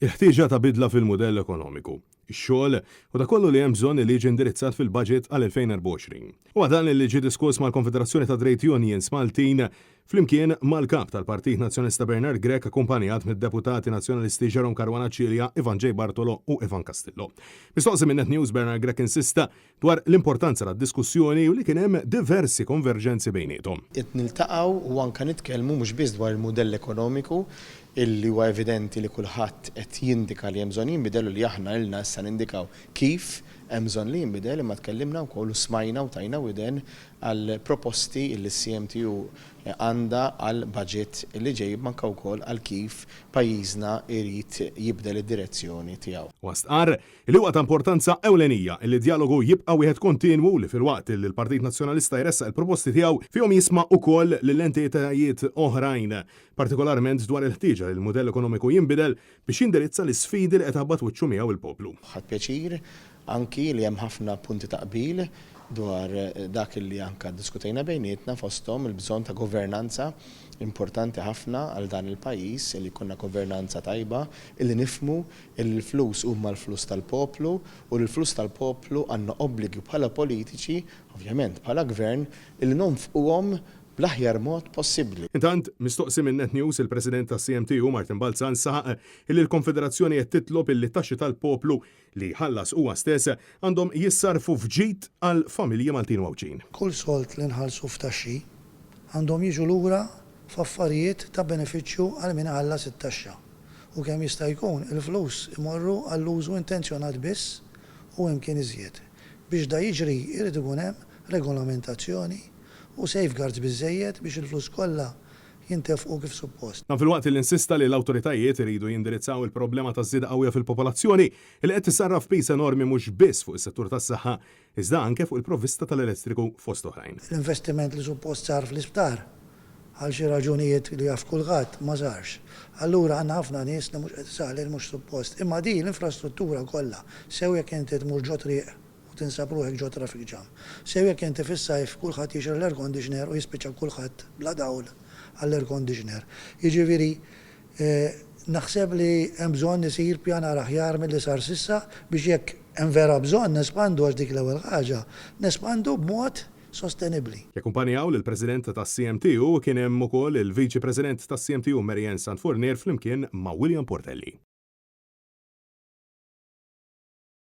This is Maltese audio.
Il-ħtieġa ta' bidla fil-mudell ekonomiku, ix-xogħol u da kollu li hemm bżonn li jiġi indirizzat fil-budget għal-2024. U dan li ġie diskuss mal-Konfederazzjoni ta' Trade Unions Maltin flimkien mal-kap tal-Partit Nazzjonalista Bernard Grech akkumpanjat mid-deputati nazzjonalisti Ġerom Caruana Cilja, Ivan J. Bartolo u Ivan Castillo. Mistoqsi minn Net News Bernard Grech insista dwar l-importanza tad-diskussjoni u li kien hemm diversi konverġenzi bejniethom. Qed niltaqgħu u anke nitkellmu mhux biss dwar il-mudell ekonomiku illi huwa evidenti li kulħadd qed jindika li hemm bżonn jinbidel u li aħna ilna issa nindikaw kif hemm bżonn li jinbidel imma tkellimna wkoll u smajna u tajna widen għal proposti illi CMTU għandha għal budget li ġej manka wkoll għal kif pajjiżna irid jibdel id-direzzjoni tiegħu. Wastqar li huwa ta' importanza ewlenija li dialogu jibqa' wieħed kontinwu li filwaqt li l-Partit Nazzjonalista jressaq il-proposti tiegħu fihom jisma' ukoll lill-entitajiet oħrajn, partikolarment dwar il-ħtieġa li l-mudell ekonomiku jinbidel biex jindirizza l-isfidi li qed ħabbat wiċċu miegħu il-poplu. Ħadd pjaċir anki li hemm ħafna punti ta' qbil dwar dak li anka diskutejna bejnietna fosthom il-bżonn ta' governanza importanti ħafna għal dan il-pajjiż li jkollna governanza tajba illi nifhmu il-flus huma l-flus tal-poplu u l-flus tal-poplu għandna obbligi bħala politiċi, ovvjament bħala gvern, illi nonfquhom bl-aħjar mod possibbli. Intant, mistoqsi minn Net News il-President tas CMTU Martin Balzan saħaq illi l-Konfederazzjoni qed titlob illi taxxi tal-poplu li ħallas huwa stess għandhom jissarfu f'ġid għal familji Maltin wawċin. Kull solt li nħallsu f'taxxi għandhom jiġu lura f'affarijiet ta' benefiċċju għal min ħallas it-taxxa. U kemm jista' jkun il-flus imorru għall-użu intenzjonat biss u imkien iżjed. Biex da jiġri jrid ikun hemm regolamentazzjoni u safeguards biżejjed biex il-flus kollha jintefqu kif suppost. Fil-waqt li insista li l-awtoritajiet iridu jindirizzaw il-problema ta' żieda qawwija fil-popolazzjoni li qed tisarraf pis enormi mhux biss fuq is-settur tas-saħħa iżda anke fuq il-provvista tal-elettriku fost oħrajn. L-investiment li suppost sar fl-isptar għal xi raġunijiet li jaf kulħadd ma sarx. Allura għandna ħafna nies li mhux qed isali mhux suppost. Imma din l-infrastruttura kollha sew jekk inti tmur ġo triq tinsab ruħek ġo traffic jam. Sew jekk inti fis-sajf kulħadd jixer l-air conditioner u jispiċċa kulħadd bla dawl għall-air conditioner. Jiġifieri naħseb li hemm bżonn isir pjanar aħjar milli sar sissa biex jekk hemm vera bżonn nespandu għax dik l-ewwel ħaġa, nespandu b'mod sostenibbli. Jakkumpanjaw lill-President tas-CMTU kien hemm ukoll il-Viċi President tas-CMTU Marjan Santfurnier flimkien ma' William Portelli.